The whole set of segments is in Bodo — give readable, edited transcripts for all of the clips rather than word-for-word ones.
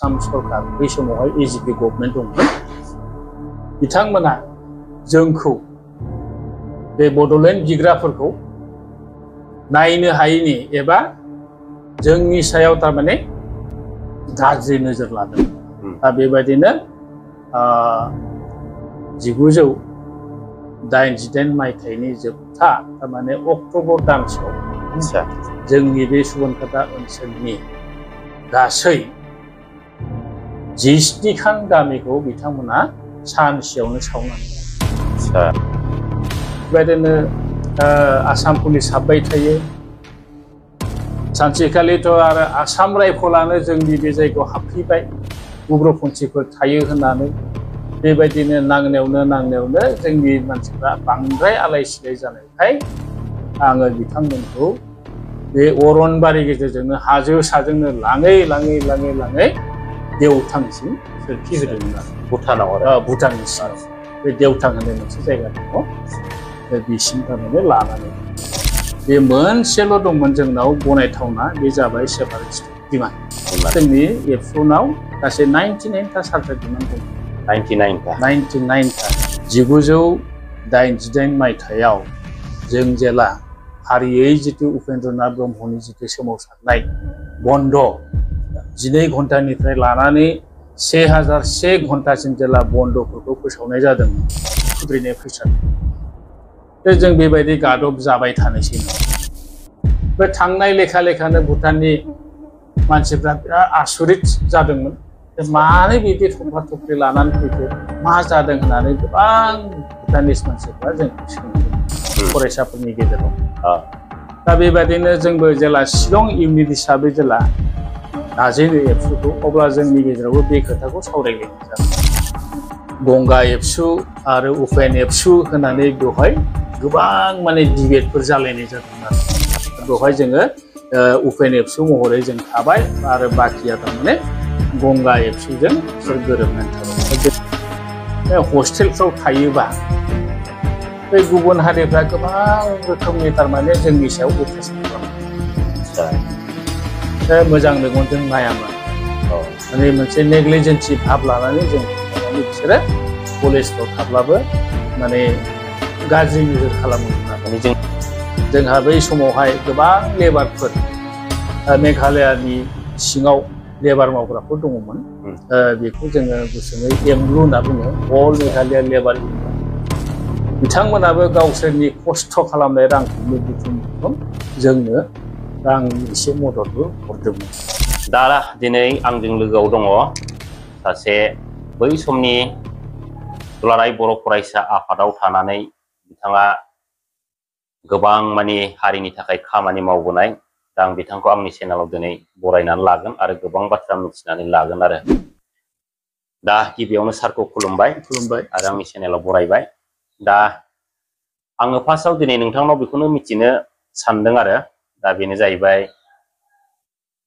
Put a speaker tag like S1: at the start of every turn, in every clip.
S1: आसाम सरकार बै समावहाय एजिपि गभर्नमेन्ट दंमोन बिथांमोना जोंखौ बे बड'लेण्ड बिग्राफोरखौ नायनो हायैनि एबा जोंनि सायाव थारमाने गाज्रि नोजोर लादों। दा बेबायदिनो 1989 मायथाइनि जोबथा थारमाने अक्ट'बर दानसोआव जोंनि बे सुबनखाता ओनसोलनि गासै 17 खान गामिखौ बिथांमोना सानसेयावनो सावनानै बेबायदिनो आसाम पुलिस हाबबाय थायो। सानसेखालिथ' आरो आसाम रायफलानो जोंनि बे जायगायाव हाबफैबाय उग्रपन्थिफोर थायो होननानै बेबायदिनो नांनायावनो जोंनि मानसिफ्रा बांद्राय आलाय सिलाय जानायखाय आङो बिथांमोनखौ बे अरनबारि गेजेरजोंनो हाजो साजोंनो लाङै देवथांसिम सोरखि होदोंमोन आरो
S2: भुटानाव
S1: भुटाननि सिङाव बे देवथां होननाय मोनसे जायगा दङ बिसिम थारमाने लानानै बे मोनसेल' दंमोन जोंनाव गनायथावना बे जाबाय सेपारेटिस्ट डिमान्ड। जोंनि एबसुनाव गासै 99टा चार्टार डिमान्ड दं।
S2: 99टा
S1: 1988 मायथाइयाव जों जेला फारियै जितु उपेन्द्रनाथ ब्रह्मनि जितु सोमावसारनाय बन्द 12 घन्टानिफ्राय लानानै 1001 घन्टासिम जेला बन्दफोरखौ फोसावनाय जादोंमोन खुद्रिनाय फैसाखौ जों बेबायदि गादब जाबाय थानोसै। बे थांनाय लेखानो भुटाननि मानसिफ्रा बिराद आसरित जादोंमोन मानो बिदि थफ्ला थफ्लि लानानै फैखो मा जादों होननानै गोबां भुटानिस मानसिफ्रा जोंखौ सोंदों फरायसाफोरनि गेजेराव। दा बेबायदिनो जोंबो जेला शिलं इउनिट हिसाबै जेला नाजेनो एबसुखौ अब्ला जोंनि गेजेरावबो बे खोथाखौ सावरायलायनाय जादों। गंगा एबसु आरो उपेन एबसु होननानै बेवहाय गोबां माने डिबेटफोर जालायनाय जादोंमोन आरो बेवहाय जोङो उपेन एबसु महरै जों थाबाय आरो बाखिया थारमाने गंगा एबसुजों बिसोर गोरोबनानै थाबाय। हस्टेलफ्राव थायोबा बे गुबुन हारिफ्रा गोबां रोखोमनि थारमाने जोंनि सायाव अत्याचार खालामो। मोजां मेगनजों नायामोन माने मोनसे नेग्लिजेन्सि भाब लानानै जों बिसोरो कलेजफ्राव थाब्लाबो माने गाज्रि नोजोर खालामोमोन आरो जोंहा बै समावहाय गोबां लेबारफोर मेघालयानि सिङाव लेबार मावग्राफोर दङमोन। बेखौ जोङो गुसुङै एमलु होनना बुङो अल मेघालया लेबार इउनियन। बिथांमोनाबो गावसोरनि खस्थ' खालामनाय रांखौनो बुथुम जोंनो रां एसे मददबो हरदोंमोन।
S2: दा दिनै आंजों लोगोआव दङ सासे बै समनि दुलाराय बर' फरायसा आफादाव थानानै बिथाङा गोबां माने हारिनि थाखाय खामानि मावबोनाय। दा आं बिथांखौ आंनि चेनेलाव दिनै बरायनानै लागोन आरो गोबां बाथ्रा मिथिनानै लागोन आरो दा गिबियावनो सारखौ खुलुमबाय आरो आंनि चेनेलाव बरायबाय। दा आङो फार्स्टआव दिनै नोंथांनाव बेखौनो मिथिनो सानदों आरो दा बेनो जाहैबाय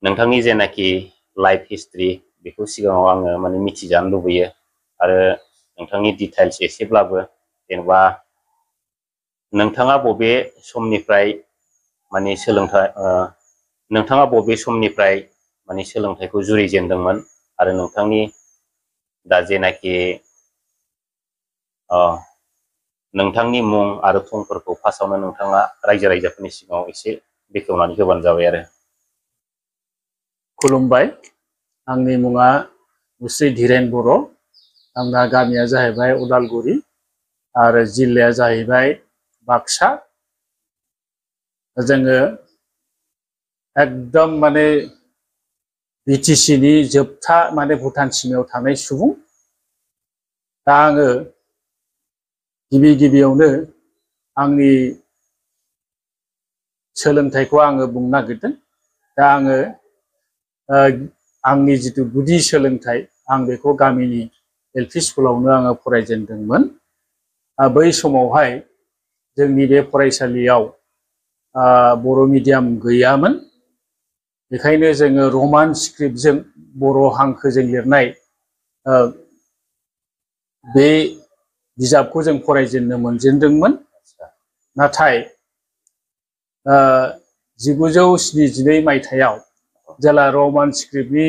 S2: नोंथांनि जेनाखि लाइफ हिस्ट्रि बेखौ सिगाङाव आङो माने मिथिजानो लुबैयो आरो नोंथांनि डिटेल्स एसेब्लाबो जेनेबा नोंथाङा बबे समनिफ्राय माने सोलोंथाइखौ जुरिजेनदोंमोन आरो नोंथांनि दा जेनाखि नोंथांनि मुं आरो थंफोरखौ फार्स्टआवनो नोंथाङा रायजो राजाफोरनि सिगाङाव एसे बेखेवनानै होबानो जाबाय आरो।
S1: खुलुमबाय, आंनि मुङा मुस्रि धीरेन बर'। आंना गामिया जाहैबाय उदालगुरि आरो जिल्लाया जाहैबाय बाक्सा। जोङो एकदम माने बिटिसिनि जोबथा माने भुटान सिमायाव थानाय सुबुं। दा आङो गिबियावनो आंनि सोलोंथाइखौ आङो बुंनो नागिरदों। दा आङो आंनि जिथु गुदि सोलोंथाइ आं बेखौ गामिनि एलपि स्कुलावनो आङो फरायजेनदोंमोन। बै समावहाय जोंनि बे फरायसालियाव बर' मिडियाम गैयामोन। बेखायनो जोङो रमान स्क्रिप्टजों बर' हांखोजों लिरनाय बे बिजाबखौ जों फरायजेननो मोनजेनदोंमोन। नाथाय 1972 मायथाइयाव जेला रमान स्क्रिप्टनि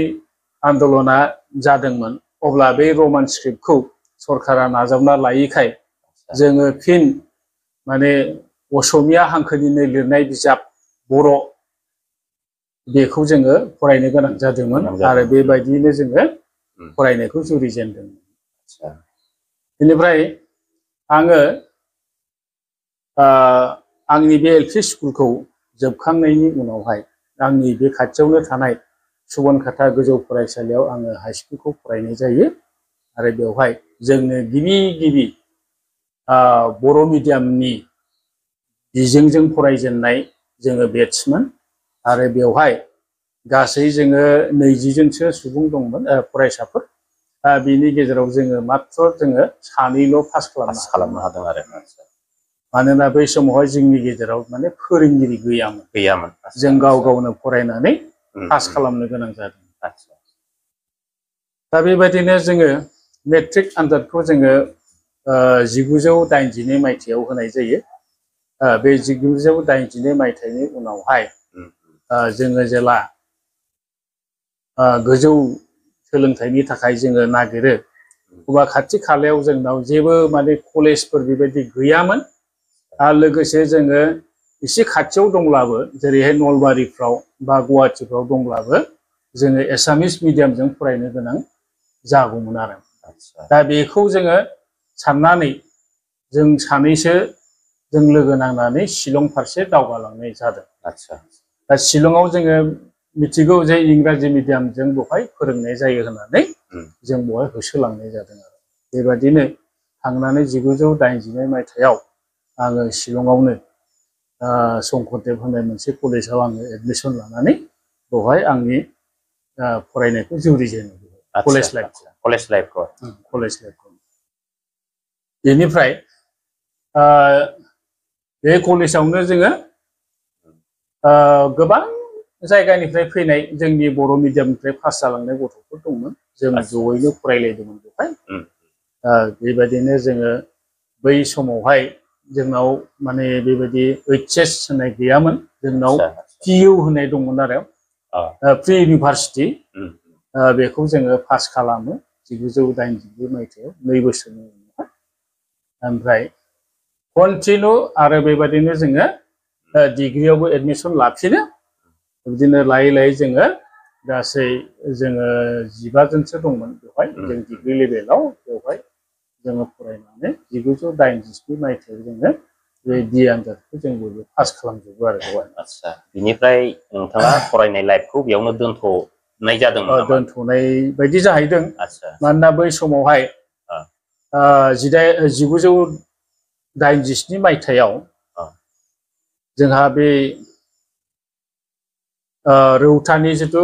S1: आन्दलना जादोंमोन अब्ला बे रमान स्क्रिप्टखौ सरकारा नाजावना लायैखाय जोङो फिन माने असमिया हांखोनिनो लिरनाय बिजाब बर' बेखौ जोङो फरायनो गोनां जादोंमोन आरो बेबायदियैनो जोङो फरायनायखौ जुरिजेनदोंमोन। बेनिफ्राय आङो आंनि बे एल पि स्कुलखौ जोबखांनायनि उनावहाय आंनि बे खाथियावनो थानाय सुबनखाता गोजौ फरायसालियाव आङो हाइ स्कुलखौ फरायनाय जायो आरो बेवहाय जोंनो गिबि बर' मिडियामनि बिजोंजों फरायजेननाय जोङो बेट्समोन आरो बेवहाय गासै जोङो 20 जनसो सुबुं दंमोन फरायसाफोर बिनि गेजेराव जोङो मात्र जोङो सानैल' पास खालामनो हादों आरो मानोना बै समावहाय जोंनि गेजेराव माने फोरोंगिरि गैयामोन जों गाव गावनो फरायनानै पास खालामनो गोनां जादों। दा बेबायदिनो जोङो मेट्रिक आनजादखौ जोङो 1982 मायथाइयाव होनाय जायो। बे 1982 मायथाइनि उनावहाय जोङो जेला गोजौ सोलोंथाइनि थाखाय जोङो नागिरो अब्ला खाथि खालायाव जोंनाव जेबो माने कलेजफोर बेबायदि गैयामोन आरो लोगोसे जोङो एसे खाथियाव दंब्लाबो जेरैहाय नलबारिफ्राव बा गुवाहाटिफ्राव दंब्लाबो जोङो एसामिस मिडियामजों फरायनो गोनां जागौमोन आरो दा बेखौ जोङो साननानै जों सानैसो जों लोगो नांनानै शिलं फारसे दावगालांनाय जादों। दा शिलंआव जोङो मिथिगौ जे इंराजि मिडियामजों बेवहाय फोरोंनाय जायो होननानै जों बेवहाय होसोलांनाय जादों आरो बेबायदिनो थांनानै 1982 मायथाइयाव आङो शिलंआवनो शंकरदेब होननाय मोनसे कलेजाव आङो एडमिसन लानानै बेवहाय आंनि फरायनायखौ जुरिजेनो कलेज लाइफखौ बेनिफ्राय बे कलेजावनो जोङो गोबां जायगानिफ्राय फैनाय जोंनि बर' मिडियामनिफ्राय पास जालांनाय गथ'फोर दंमोन जों जयैनो फरायलायदोंमोन बेवहाय बेबायदिनो जोङो बै समावहाय जोंनाव माने बेबायदि HS होननाय गैयामोन जोंनाव PU होननाय दंमोन आरो प्रि इउनिभार्सिटि बेखौ जोङो पास खालामो 1982 मायथाइयाव 2 बोसोरनि उनावहाय ओमफ्राय कन्टिनिउ आरो बेबायदिनो जोङो डिग्रियावबो एडमिसन लाफिनो बिदिनो लायै लायै जोङो गासै जोङो 15 जनसो दंमोन बेवहाय जों डिग्रि लेभेलाव बेवहाय जोङो फरायनानै 1987 मायथाइयाव जोङो बे DA आनजादखौ जों बयबो पास खालामजोबो आरो बेवहाय।
S2: बिनिफ्राय नोंथाङा फरायनाय लाइफखौ बेयावनो दोनथ'नाय जादोंमोन नामा?
S1: दोनथ'नाय बायदि जाहैदों मानोना बै समावहाय 1987 मायथाइयाव जोंहा बे रौतानि जिथु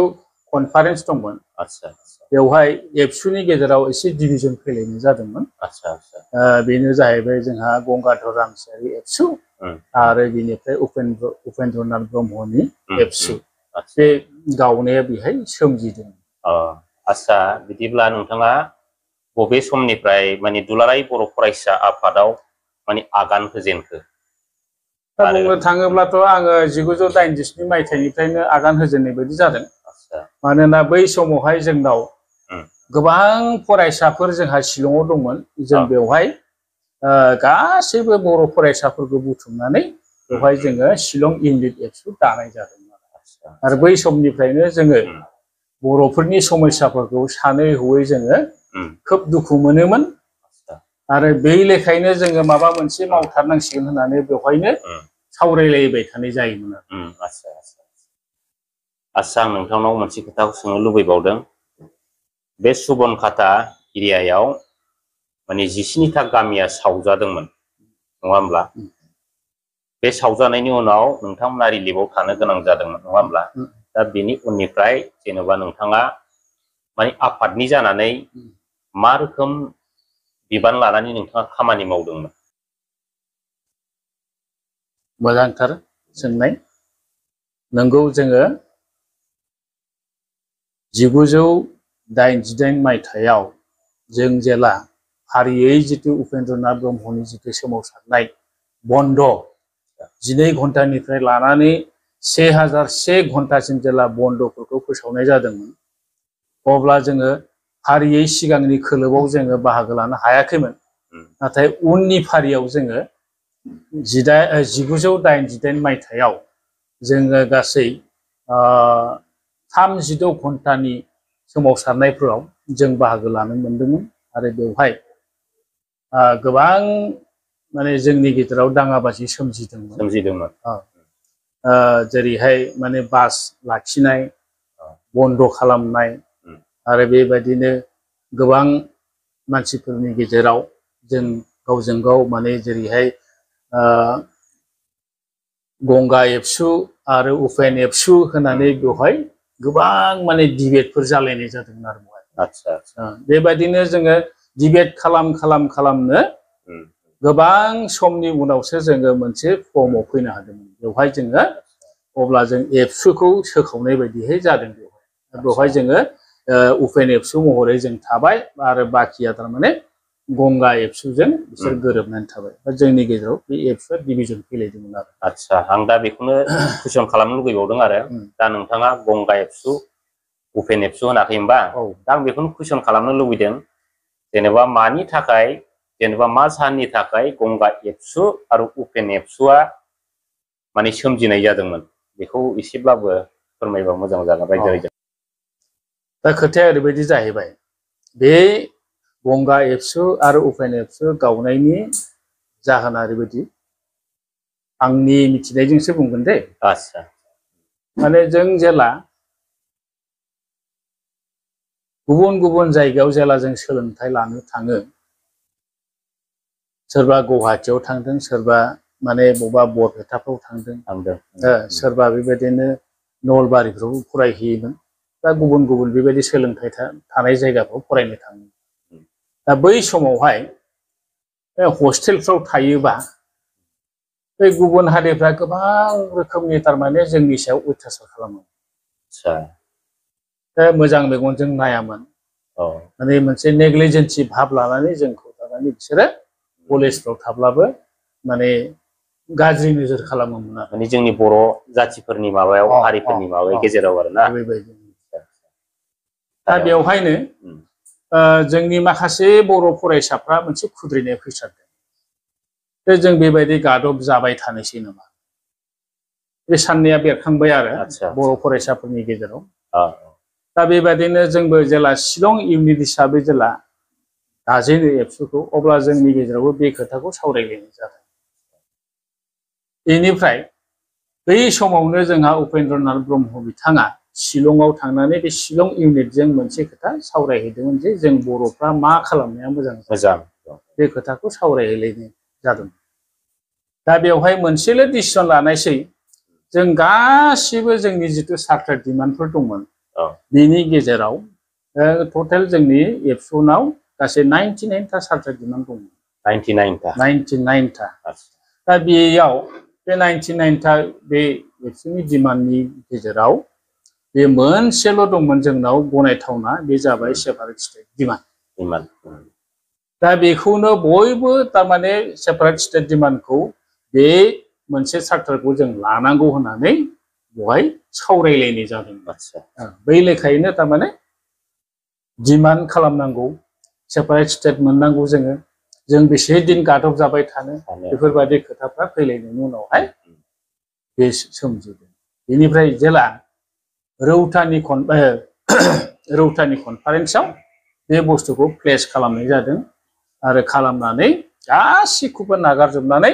S1: कनफारेन्स दंमोन बेवहाय एबसुनि गेजेराव एसे डिभिजन फैलायनाय जादोंमोन बेनो जाहैबाय जोंहा गंगाधर रामसियारि एबसु आरो बिनिफ्राय उपेन्द्रनाथ ब्रह्मनि एबसु बे गावनाया बेहाय सोमजिदों।
S2: आच्छा बिदिब्ला नोंथाङा बबे समनिफ्राय माने दुलाराय बर' फरायसा आफादाव माने आगान होजेनखो?
S1: दा बुंनो थाङोब्लाथ' आङो 1987 मायथाइनिफ्रायनो आगान होजेननाय बायदि जादों मानोना बै समावहाय जोंनाव गोबां फरायसाफोर जोंहा शिलंआव दंमोन जों बेवहाय गासैबो बर' फरायसाफोरखौ बुथुमनानै बेवहाय जोङो शिलं इउनिट एबसु दानाय जादोंमोन आरो बै समनिफ्रायनो जोङो बर'फोरनि समस्याफोरखौ सानै हयै जोङो खोब दुखु मोनोमोन आरो बे लेखायनो जोङो माबा मोनसे मावथारनांसिगोन होननानै बेवहायनो सावरायलायबाय थानाय जायोमोन आरो।
S2: आच्छा आं नोंथांनाव मोनसे खोथाखौ सोंनो लुबैबावदों बे सुबनखाता एरियायाव माने 17था गामिया सावजादोंमोन नङा होमब्ला? बे सावजानायनि उनाव नोंथांमोना रिलिफआव थानो गोनां जादोंमोन नङा होमब्ला? दा बेनि उननिफ्राय जेनेबा नोंथाङा माने आफादनि जानानै मा रोखोम बिबान लानानै नोंथाङा खामानि मावदोंमोन?
S1: मोजांथार सोंनाय नंगौ जोङो 1988 मायथाइयाव जों जेला फारियै जितु उपेन्द्रनाथ ब्रह्मनि जितु सोमावसारनाय बन्द 12 घन्टानिफ्राय लानानै 1001 घन्टासिम जेला बन्दफोरखौ फोसावनाय जादोंमोन अब्ला जोङो फारियै सिगांनि खोलोबाव जोङो बाहागो लानो हायाखैमोन। नाथाय उननि फारियाव जोङो 1988 मायथाइयाव जोङो गासै 36 घन्टानि सोमावसारनायफोराव जों बाहागो लानो मोनदोंमोन आरो बेवहाय गोबां माने जोंनि गेजेराव दाङाबाजि सोमजिदोंमोन। जेरैहाय माने बास लाखिनाय, बन्द' खालामनाय आरो बेबायदिनो गोबां मानसिफोरनि गेजेराव जों गावजों गाव माने जेरैहाय गंगा एबसु आरो उपेन एबसु होनानै बेवहाय गोबां माने डिबेटफोर जालायनाय जादोंमोन आरो बेवहाय। बेबायदिनो जोङो डिबेट खालामनो गोबां समनि उनावसो जोङो मोनसे फर्मआव फैनो हादोंमोन। बेवहाय जोङो अब्ला जों एबसुखौ सोखावनाय बायदिहै जादों बेवहाय जोङो उपेन एबसु महरै जों थाबाय आरो बाखिया थारमाने गंगा एबसुजों बिसोर गोरोबनानै थाबाय। जोंनि गेजेराव बे एबसुआ डिभिजन फैलायदोंमोन आरो।
S2: आदसा आं दा बेखौनो कुइसन खालामनो लुगैबावदों आरो दा नोंथाङा गंगा एबसु उपेन एबसु होनाखै होनबा दा आं बेखौनो कुइसन खालामनो लुबैदों जेनेबा मानि थाखाय जेनेबा मा जाहोननि थाखाय गंगा एबसु आरो उपेन एबसुआ माने सोमजिनाय जादोंमोन बेखौ एसेब्लाबो फोरमायबा मोजां जागोन रायजो राजा।
S1: दा खोथाया ओरैबायदि जाहैबाय बे गंगा एबसु आरो उपेन एबसु गावनायनि जाहोना ओरैबायदि आंनि मिथिनायजोंसो बुंगोन दे।
S2: आदसा
S1: माने जों जेला गुबुन गुबुन जायगायाव जेला जों सोलोंथाइ लानो थाङो, सोरबा गुवाहाटियाव थांदों, सोरबा माने बबेबा बरपेटाफ्राव थांदों, सोरबा बेबायदिनो नलबारिफ्रावबो फरायहैयोमोन। दा गुबुन गुबुन बेबायदि सोलोंथाइ थानाय जायगाफ्राव फरायनो थाङो। दा बै समावहाय हस्टेलफ्राव थायोबा बे गुबुन हारिफ्रा गोबां रोखोमनि थारमाने जोंनि सायाव अयथासार खालामो। मोजां मेगनजों नायामोन। माने मोनसे नेग्लिजेन्सि भाब लानानै जोंखौ थारमाने बिसोरो कलेजफ्राव थाब्लाबो माने गाज्रि नोजोर खालामोमोन आरो।
S2: माने जोंनि बर' जाथिफोरनि माबायाव हारिफोरनि माबायाव गेजेराव आरोना।
S1: बेबायदि। दा बेवहायनो जोंनि माखासे बर' फरायसाफ्रा मोनसे खुद्रिनाय फैसारदों। जों बेबायदि गादब जाबाय थानोसै नामा? बे साननाया बेरखांबाय आरो बर' फरायसाफोरनि गेजेराव। दा बेबायदिनो जोंबो जेला शिलं इउनिट हिसाबै जेला दाजेनो एबसुखौ अब्ला जोंनि गेजेरावबो बे खोथाखौ सावरायलायनाय जादों। बेनिफ्राय बै समावनो जोंहा उपेन्द्रनाथ ब्रह्म बिथाङा शिलंआव थांनानै बे शिलं इउनिटजों मोनसे खोथा सावरायहैदोंमोन जे जों बर'फ्रा मा खालामनाया मोजां बे खोथाखौ सावरायहैलायनाय जादों। दा बेवहाय मोनसेल' डिसिसन लानायसै जों गासिबो जोंनि जिथु सार्टार डिमान्डफोर दंमोन बेनि गेजेराव टटेल जोंनि एबसुनाव गासै 99टा सार्टार डिमान्ड दंमोन। 99टा। दा बेयाव बे 99टा बे एबसुनि डिमान्डनि गेजेराव बे मोनसेल' दंमोन जोंनाव गनायथावना, बे जाबाय सेपारेट स्टेट डिमान्ड। दा बेखौनो बयबो थारमाने सेपारेट स्टेट डिमान्डखौ बे मोनसे चार्टारखौ जों लानांगौ होननानै बेवहाय सावरायलायनाय जादों। बै लेखायैनो थारमाने डिमान्ड खालामनांगौ, सेपारेट स्टेट मोननांगौ जों बेसे दिन गादब जाबाय थानो, बेफोरबायदि खोथाफ्रा फैलायनायनि उनावहाय बे सोमजिदों। बेनिफ्राय जेला रौतानि कनफारेन्सआव बे बुस्थुखौ प्लेस खालामनाय जादों आरो खालामनानै गासिखौबो नागारजोबनानै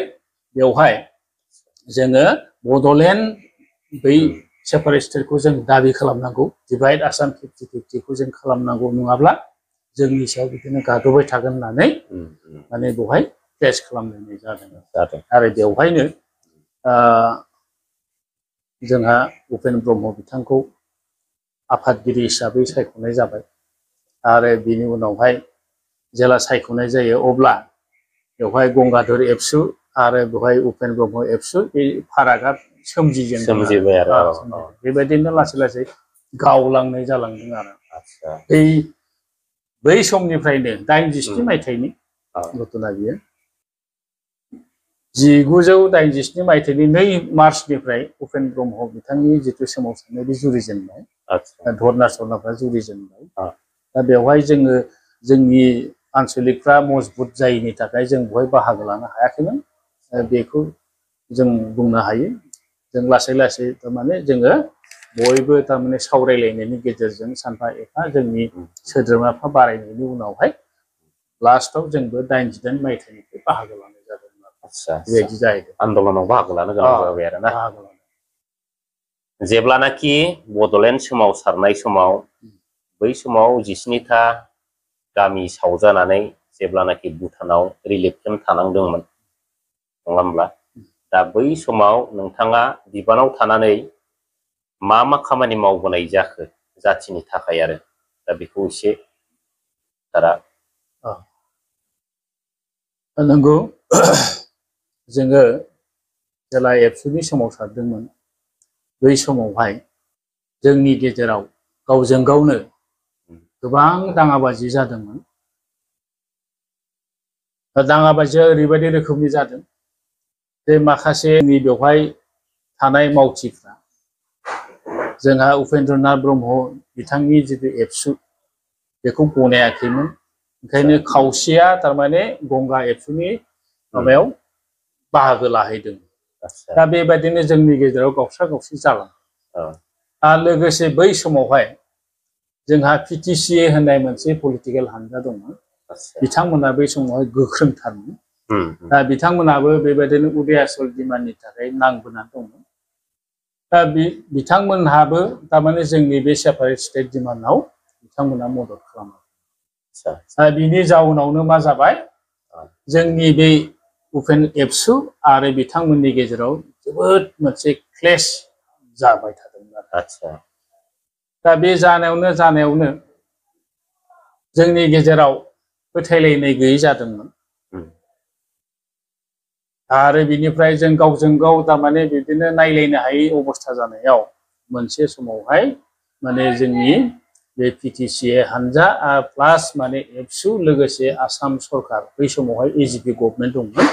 S1: बेवहाय जोङो बड'लेण्ड बै सेपारेट स्टेटखौ जों दाबि खालामनांगौ, डिभाइड आसाम 50-50खौ जों खालामनांगौ, नङाब्ला जोंनि सायाव बिदिनो गादबबाय थागोन होननानै माने बेवहाय प्लेस खालामनाय जादों। आरो बेवहायनो जोंहा उपेन ब्रह्म बिथांखौ आफादगिरि हिसाबै सायख'नाय जाबाय। आरो बिनि उनावहाय जेला सायख'नाय जायो अब्ला बेवहाय गंगाधर एबसु आरो बेवहाय उपेन ब्रह्म एबसु बे फारागा सोमजिबाय आरो बेबायदिनो लासै लासै गावलांनाय जालांदों आरो। बै समनिफ्रायनो 87 मायथाइनि घटना बियो। 1987 मायथाइनि 2 मार्चनिफ्राय उपेन ब्रह्म बिथांनि जिथु सोमावसारनाय बे जुरिजेननाय धरना सरनाफ्रा जुरिजेनबाय दा बेवहाय जोङो जोंनि आनसलिकफ्रा मजबुत जायैनि थाखाय जों बेवहाय बाहागो लानो हायाखैमोन बेखौ जों बुंनो हायो जों लासै लासै थारमाने जोङो बयबो थारमाने सावरायलायनायनि गेजेरजों सानफा एफा जोंनि सोद्रोमाफ्रा बारायनायनि उनावहाय लास्टआव जोंबो 88 मायथाइनिफ्राय बाहागो लानाय जादोंमोन बेबायदि जाहैदों
S2: आन्दलनाव बाहागो लानो गोनां जाबाय आरोना जेब्लानाखि बड'लेण्ड सोमावसारनाय समाव बै समाव 17था गामि सावजानानै जेब्लानाखि भुटानाव रिलिफ केम्प थानांदोंमोन नङा होमब्ला दा बै समाव नोंथाङा बिबानाव थानानै मा खामानि मावबोनाय जाखो जाथिनि थाखाय आरो दा बेखौ एसे सारा
S1: नंगौ जोङो जेला एबसुनि सोमावसारदोंमोन बै समावहाय जोंनि गेजेराव गावजों गावनो गोबां दाङाबाजि जादोंमोन दाङाबाजिया ओरैबायदि रोखोमनि जादों जे माखासे बेवहाय थानाय मावथिफ्रा जोंहा उपेन्द्रनाथ ब्रह्म बिथांनि जितु एबसु बेखौ गनायाखैमोन ओंखायनो खावसेया थारमाने गंगा एबसुनि माबायाव बाहागो लाहैदों दा बेबायदिनो जोंनि गेजेराव गावस्रा गावस्रि जालांदों आरो लोगोसे बै समावहाय जोंहा पिटिसिए होननाय मोनसे पलिटिकेल हानजा दंमोन बिथांमोना बै समावहाय गोख्रोंथारमोन दा बिथांमोनाबो बेबायदिनो उदयाचल दिमाननि थाखाय नांबोनानै दंमोन दा बिथांमोनहाबो थारमाने जोंनि बे सेपारेट स्टेट दिमान्डआव बिथांमोना मदद खालामो बिनि जाउनावनो मा जाबाय जोंनि बे एबसु आरो बिथांमोननि गेजेराव जोबोद मोनसे क्लेश जाबाय थादोंमोन दा बे जानायावनो जोंनि गेजेराव फोथायलायनाय गैयै जादोंमोन आरो बिनिफ्राय जों गावजों गाव थारमाने बिदिनो नायलायनो हायै अबस्था जानायाव मोनसे समावहाय माने जोंनि बे पिटिसिए हानजा प्लास माने एबसु लोगोसे आसाम सरकार बै समावहाय एजिपि गभर्नमेन्ट दंमोन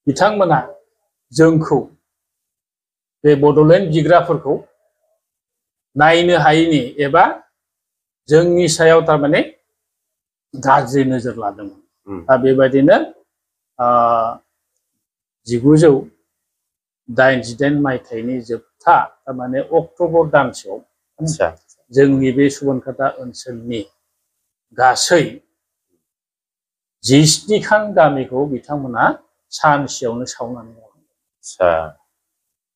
S1: बिथांमोना जोंखौ बे बड'लेण्ड बिग्राफोरखौ नायनो हायैनि एबा जोंनि सायाव थारमाने गाज्रि नोजोर लादोंमोन दा बेबायदिनो 1988 मायथाइनि जोबथा थारमाने अक्ट'बर दानसेयाव जोंनि बे सुबनखाता ओनसोलनि गासै 17 खान गामिखौ बिथांमोना सानसेयावनो सावनानै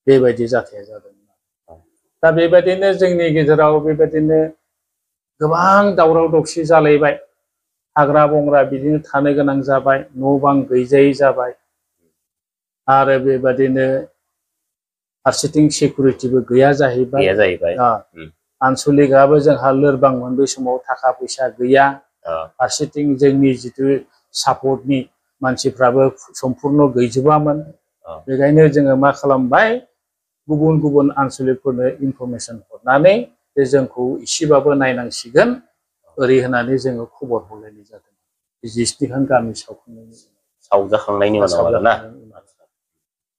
S1: बेबायदि जाथाया जादोंमोन दा बेबायदिनो जोंनि गेजेराव बेबायदिनो गोबां दावराव दावसि जालायबाय हाग्रा बंग्रा बिदिनो थानो गोनां जाबाय न' बां गैजायै जाबाय आरो बेबायदिनो फारसेथिं सिकिउरिटिबो गैया जाहैबाय आनसलिकआबो जोंहा लोरबांमोन बै समाव थाखा फैसा गैया फारसेथिं जोंनि जितु सापर्टनि मानसिफ्राबो सम्पुर्ण गैजोबामोन बेखायनो जोङो मा खालामबाय गुबुन गुबुन आनसलिकफोरनो इनफरमेसन हरनानै जे जोंखौ एसेबाबो नायनांसिगोन ओरै होननानै जोङो खबर हरलायनाय जादों 17 खान गामि
S2: सावजाखांनायनि उनाव आरोना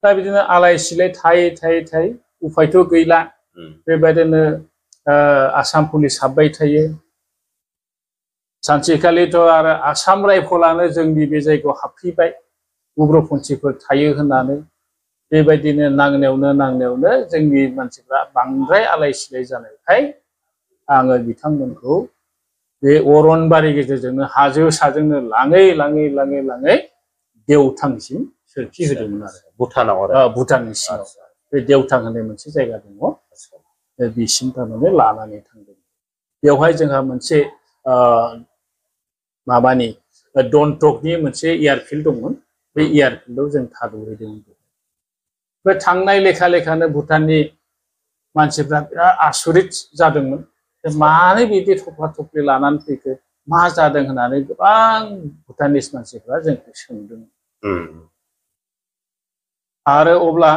S1: दा बिदिनो आलाय सिलाय थायै उफायथ' गैला बेबायदिनो आसाम पुलिस हाबबाय थायो सानसेखालिथ' आरो आसाम रायफलानो जोंनि बे जायगायाव हाबफैबाय उग्रपन्थिफोर थायो होननानै बेबायदिनो नांनायावनो जोंनि मानसिफ्रा बांद्राय आलाय सिलाय जानायखाय आङो बिथांमोनखौ बे अरनबारि गेजेरजोंनो हाजो साजोंनो लाङै देवथांसिम सोरखि होदोंमोन आरो
S2: भुटानाव
S1: भुटाननि सिङाव बे देवथां होननाय मोनसे जायगा दङ बिसिम थारमाने लानानै थांदों बेवहाय जोंहा मोनसे माबानि दन्टकनि मोनसे एयारफिल्ड दंमोन बे एयारफिल्डआव जों थाद'हैदोंमोन बे थांनाय लेखानो भुटाननि मानसिफ्रा बिराद आसरित जादोंमोन मानो बिदि थफ्ला थफ्लि लानानै फैखो मा जादों होननानै गोबां भुटानिस मानसिफ्रा जोंखौ सोंदों आरो अब्ला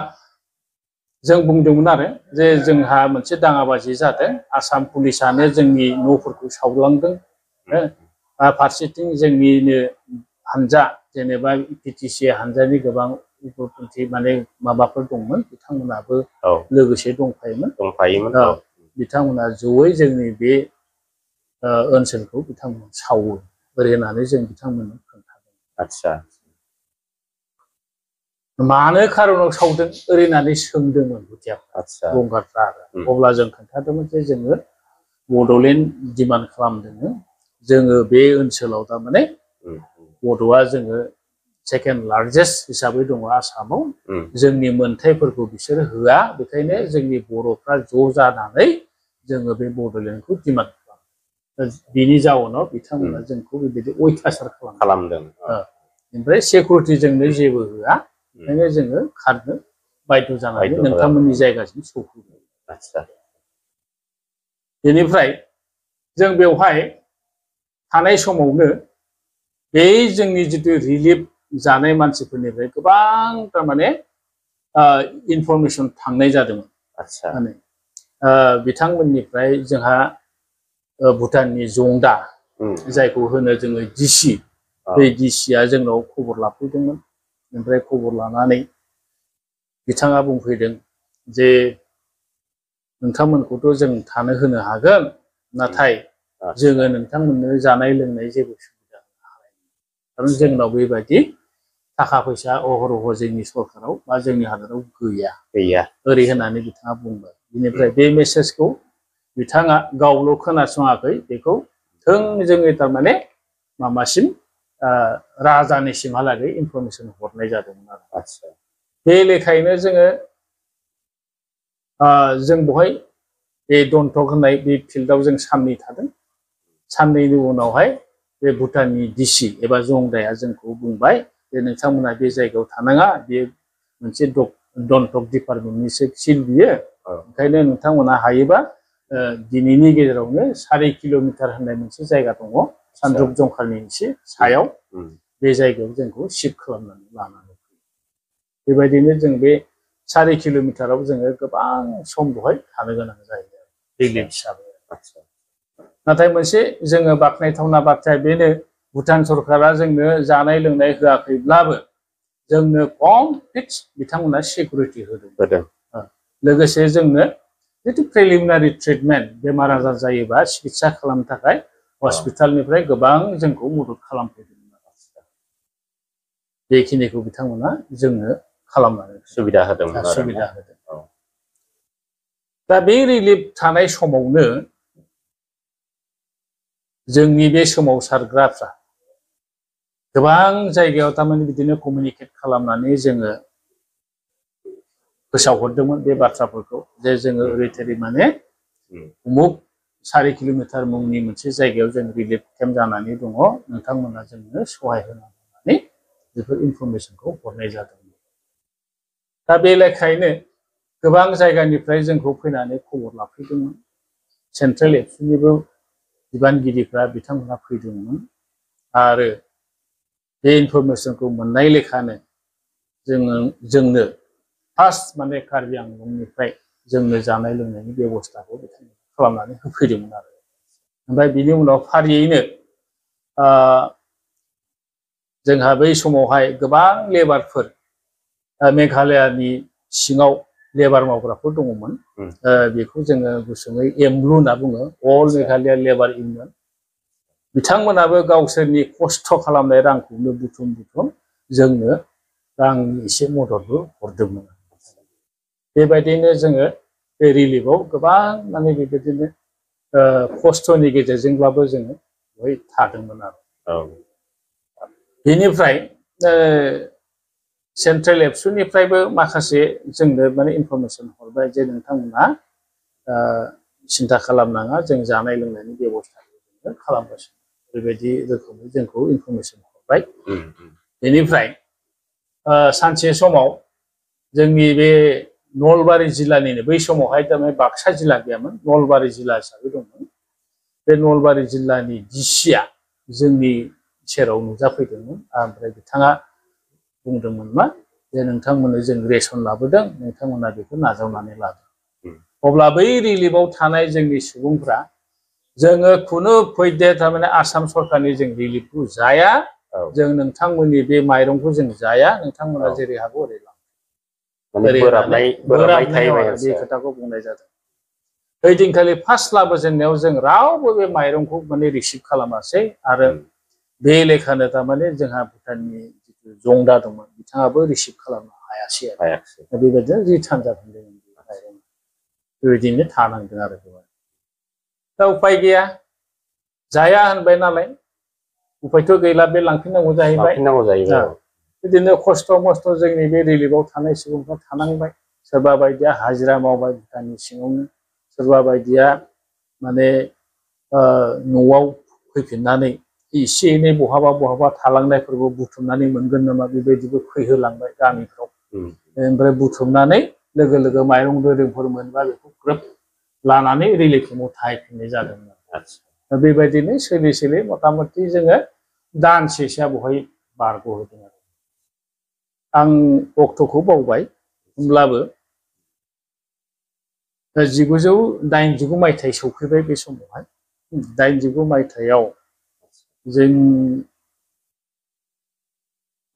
S1: जों बुंदोंमोन आरो जे जोंहा मोनसे दाङाबाजि जादों आसाम पुलिसानो जोंनि न'फोरखौ सावलांदों फारसेथिं जोंनिनो हानजा जेनेबा पिटिसि हानजानि गोबां उग्रपन्थि माने माबाफोर दंमोन बिथांमोनाबो लोगोसे दंफायोमोन बिथांमोना जयै जोंनि बे ओनसोलखौ बिथांमोना सावो ओरै होननानै जों बिथांमोननो खोन्थादों।
S2: आदसा
S1: मानो खारनाव सावदों ओरै होननानै सोंदोंमोन भुटियाफ्रा
S2: आदसा
S1: गंगारफ्रा अब्ला जों खोन्थादोंमोन जे जोङो बड'लेण्ड डिमान्ड खालामदों जोङो बे ओनसोलाव थारमाने बड'आ जोङो सेकेन्ड लार्जेस्ट हिसाबै दङ आसामाव जोंनि मोनथायफोरखौ बिसोरो होआ बेखायनो जोंनि बर'फ्रा ज' जानानै जोङो बे बड'लेण्डखौ डिमान्ड खालामो बिनि जाउनाव बिथांमोना जोंखौ बेबायदि अयथासार खालामदों ओमफ्राय सिकिउरिटि जोंनो जेबो होआ ओंखायनो जोङो खारनो बाध्य जानानै नोंथांमोननि जायगासिम सौफैदों।
S2: आदसा
S1: बेनिफ्राय जों बेवहाय थानाय समावनो बे जोंनि जिथु रिलिफ जानाय मानसिफोरनिफ्राय गोबां थारमाने इनफरमेसन थांनाय जादोंमोन।
S2: आदसा
S1: माने बिथांमोननिफ्राय जोंहा भुटाननि जंदा जायखौ होनो जोङो डिसि बे डिसिया जोंनाव खबर लाफैदोंमोन। ओमफ्राय खबर लानानै बिथाङा बुंफैदों जे नोंथांमोनखौथ' जों थानो होनो हागोन नाथाय जोङो नोंथांमोननो जानाय लोंनाय जेबो सुबिदा होनो हानाय नङा खारन जोंनाव बेबायदि थाखा फैसा अहरह जोंनि सरकाराव बा जोंनि हादराव गैया ओरै होननानै बिथाङा बुंबाय। बिनिफ्राय बे मेसेजखौ बिथाङा गावल' खोनासङाखै बेखौ थोंजोङै थारमाने माबासिम राजानिसिमहालागै इनफरमेसन हरनाय जादोंमोन आरो।
S2: आदसा
S1: बे लेखायैनो जोङो जों बेवहाय बे दन्टक होननाय बे फिल्डआव जों साननै थादों। साननैनि उनावहाय बे भुटाननि डिसि एबा जंदाया जोंखौ बुंबाय जे नोंथांमोना बे जायगायाव थानाङा बे मोनसे दन्टक डिपार्टमेन्टनिसो सिट बियो ओंखायनो नोंथांमोना हायोबा दिनैनि गेजेरावनो 4 किल'मिटार होननाय मोनसे जायगा दङ सानद्रुप जंखालनि एसे सायाव बे जायगायाव जोंखौ शिफ्ट खालामनानै लानानै फैयो। बेबायदिनो जों बे 4 किल'मिटाराव जोङो गोबां सम बेवहाय थानो गोनां जायो रिलिफ हिसाबै। नाथाय मोनसे जोङो बाख्नायथावना बाथ्राया बेनो भुटान सरकारा जोंनो जानाय लोंनाय होआखैब्लाबो जोंनो कमप्लिट बिथांमोना सिकिउरिटि होदों। लोगोसे जोंनो जितु प्रिलिमिनारि ट्रिटमेन्ट बेमार आजार जायोबा सिकित्सा खालामनो थाखाय हस्पिटालनिफ्राय गोबां जोंखौ मदद खालामफैदों। बेखिनिखौ बिथांमोना जोंनो खालामनानै
S2: सुबिदा होदों।
S1: दा बे रिलिफ थानाय समावनो जोंनि बे सोमावसारग्राफ्रा गोबां जायगायाव थारमाने बिदिनो कमिउनिकेट खालामनानै जोङो फोसावहरदोंमोन बे बाथ्राफोरखौ जे जोङो ओरैथोरै माने उमुक 4 किल'मिटार मुंनि मोनसे जायगायाव जों रिलिफ केम्प जानानै दङ नोंथांमोना जोंनो सहाय होनानै बेफोर इनफरमेसनखौ हरनाय जादों। दा बे लेखायैनो गोबां जायगानिफ्राय जोंखौ फैनानै खबर लाफैदोंमोन। सेन्ट्रेल एबसुनिबो बिबानगिरिफ्रा बिथांमोनहा फैदोंमोन आरो बे इनफरमेसनखौ मोननाय लेखानो जोंनो फार्स्ट माने कार्बि आंलंनिफ्राय जोंनो जानाय लोंनायनि बेब'स्थाखौ खालामनानै होफैदोंमोन आरो। ओमफ्राय बिनि उनाव फारियैनो जोंहा बै समावहाय गोबां लेबारफोर मेघालयानि सिङाव लेबार मावग्राफोर दङमोन। बेखौ जोङो गुसुङै एमब्लु होनना बुङो अल मेघालया लेबार इउनियन। बिथांमोनाबो गावसोरनि खस्थ' खालामनाय रांखौनो बुथुम जोंनो रांनि एसे मददबो हरदोंमोन। बेबायदिनो जोङो बे रिलिफआव गोबां माने बेबायदिनो खस्थ'नि गेजेरजोंब्लाबो जोङो बेवहाय थादोंमोन आरो। बेनिफ्राय सेन्ट्रेल एबसुनिफ्रायबो माखासे जोंनो माने इनफरमेसन हरबाय जे नोंथांमोना सिन्था खालामनाङा जों जानाय लोंनायनि बेब'स्थाखौ जोङो खालामगासिनो बेबायदि रोखोमै जोंखौ इनफरमेसन हरबाय। बेनिफ्राय सानसे समाव जोंनि बे नलबारि जिल्लानिनो बै समावहाय थारमाने बाक्सा जिल्ला गैयामोन नलबारि जिल्ला हिसाबै दंमोन। बे नलबारि जिल्लानि डिसिआ जोंनि सेराव नुजाफैदोंमोन ओमफ्राय बिथाङा बुंदोंमोन मा जे नोंथांमोननो जों रेसन लाबोदों नोंथांमोना बेखौ नाजावनानै लादों। अब्ला बै रिलिफआव थानाय जोंनि सुबुंफ्रा जोङो खुनु फैदे थारमाने आसाम सरकारनि जों रिलिफखौ जाया जों नोंथांमोननि बे माइरंखौ जों जाया नोंथांमोना जेरै हागौ ओरै लां बे खोथाखौ बुंनाय जादों। ओइदिनखालि फार्स्ट लाबोजेननायाव जों रावबो बे माइरंखौ माने रिसिभ खालामासै आरो बे लेखानो थारमाने जोंहा भुटाननि जिथु जंदा दंमोन बिथाङाबो रिसिभ खालामनो हायासै आरो बेबायदिनो रिटार्न जाफिनदों माइरं बेबायदिनो थानांदों आरो बेवहाय दा उपाय गैया जाया होनबाय नालाय उपायथ' गैला बे लांफिननांगौ जाहैबाय बिदिनो खस्थ' मस्थ' जोंनि बे रिलिफआव थानाय सुबुंफ्रा थानांबाय सोरबा बायदिया हाजिरा मावबाय भुटाननि सिङावनो सोरबा बायदिया माने न'आव फैफिननानै एसे एनै बहाबा थालांनायफोरखौ बुथुमनानै मोनगोन नामा बेबायदिबो फैहोलांबाय गामिफ्राव ओमफ्राय बुथुमनानै लोगो माइरं दैरंफोर मोनबा बेखौ ग्रोब लानानै रिलिफ केम्पआव थाहैफिननाय जादोंमोन दा बेबायदिनो सोलै मथा मथि जोङो दानसेसोआ बेवहाय बारग'होदों आरो आं अक्ट'खौ बावबाय होमब्लाबो 1989 मायथाइ सौफैबाय बे समावहाय 89 मायथाइयाव जों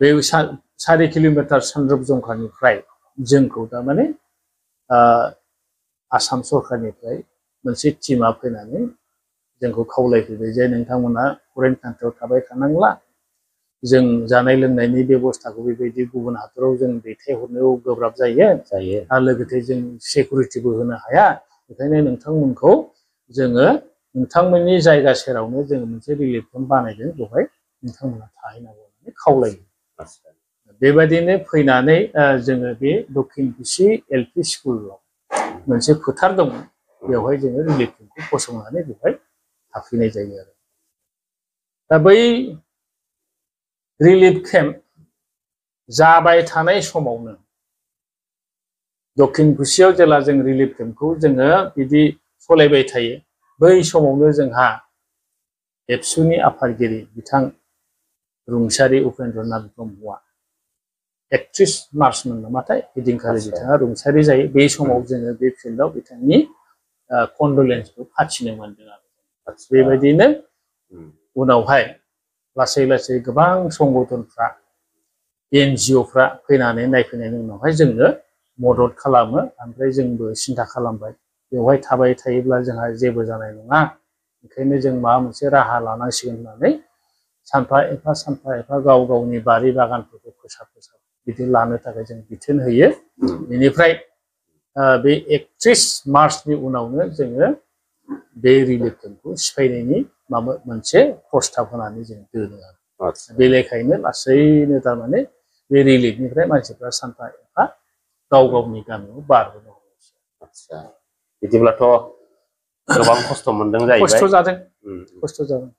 S1: बे 4 किल'मिटार सानद्रुप जंखानिफ्राय जोंखौ थारमाने आसाम सरकारनिफ्राय मोनसे टीमा फैनानै जोंखौ खावलायफैबाय जे नोंथांमोना फरेन कान्ट्रियाव थाबाय थानांला जों जानाय लोंनायनि बेबस्थाखौ बेबायदि गुबुन हादराव जों दैथायहरनायाव गोब्राब जायो आरो लोगोसे जों सिकिउरिटिबो होनो हाया बेखायनो नोंथांमोनखौ जोङो नोंथांमोननि जायगा सेरावनो जोङो मोनसे रिलिफ केम्प बानायदों बेवहाय नोंथांमोना थाहैनांगौ होननानै खावलायो बेबायदिनो फैनानै जोङो बे दक्षिण कुसि एलपि स्कुलाव मोनसे फोथार दङ बेवहाय जोङो रिलिफ केम्पखौ फसंनानै बेवहाय थाफैनाय जायो आरो दा बै रिलिफ केम्प जाबाय थानाय समावनो दक्षिण कुसियाव जेला जों रिलिफ केम्पखौ जोङो बिदि सलायबाय थायो बै समावनो जोंहा एबसुनि आफादगिरि बिथां रुंसारि उपेन्द्रनाथ ब्रह्मआ 31 मार्चमोन नामाथाय ओइदिनखालि बिथाङा रुंसारि जायो बे समाव जोङो बे फिल्डआव बिथांनि कन्डलेन्सखौ फाथिनो मोनदों आरो बेबायदिनो उनावहाय लासै गोबां संगठनफ्रा NGOफ्रा फैनानै नायफैनायनि उनावहाय जोंनो मदद खालामो ओमफ्राय जोंबो सिन्था खालामबाय बेवहाय थाबाय थायोब्ला जोंहा जेबो जानाय नङा ओंखायनो जों माबा मोनसे राहा लानांसिगोन होननानै सानफा एफा गाव गावनि बारि बागानफोरखौ फोसाब बिदि लानो थाखाय जों बिथोन होयो बेनिफ्राय बे 31 मार्चनि उनावनो जोङो बे रिलिफ केम्पखौ सिफायनायनि माबा मोनसे प्रस्ताब होनानै जों दोनो आरो बे लेखायैनो लासैनो थारमाने बे रिलिफनिफ्राय मानसिफ्रा सानफा एफा गाव गावनि गामियाव बारबोनो हमो
S2: बिदिब्लाथ' गोबां खस्थ' मोनदों जाहैबाय
S1: खस्थ' जादों